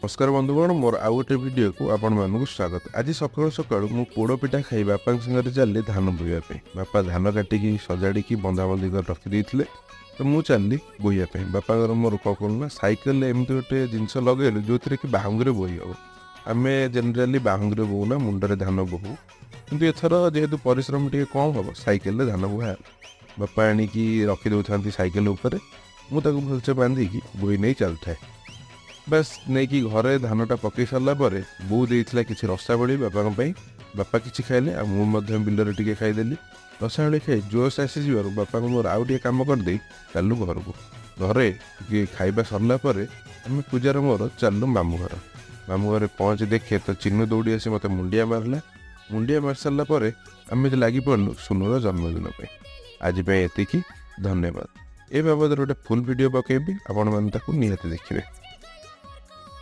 नमस्कार बंधुगण मोर आउ गोटे वीडियो को आपण मानक स्वागत। आज सकाल सकाल मु पोड़ पिठा खाई बापा संगे चलली धान बोईवा। बापा धान काटिकी सजाड़ी बंधाबंधी कर रखी तो मुझे चलली बोईवा। बापा मोर कौन करूँ सैकेल एमती गोटे जिनस लगे जो थी कि बाहुंगे बोई हम। आम जेनेली बाहुंगे बोना मुंडे धान बोहू कि एथर जेहेतु परिश्रम टे कम हम सैकेल धान बुहा बापा आणिकी रखीदे था सैकेल मुझे भलसे बांधिकी बोई नहीं चल था। बस नहीं कि घरे धानटा पकई सारा बो देता कि रसावली बापा बापा किसी खाइले मुझे बिलर टे खाईदेली। रसावली खाई जोश आसी बापा मोर आउ टे कम करदे चलू घर को। घरे खाइबा सरला आम पूजार मोर चलू मामू घर पहुँच देखे तो चिन्नु दौड़ी आसी मत मुंडिया मारला। मुंडिया मार सारापर आम लगी पड़लु सुनुर जन्मदिन पे। आज एतिकी धन्यवाद। ए बाबद गोटे फुल वीडियो पकेबी आपण मैंने निहाती देखिए।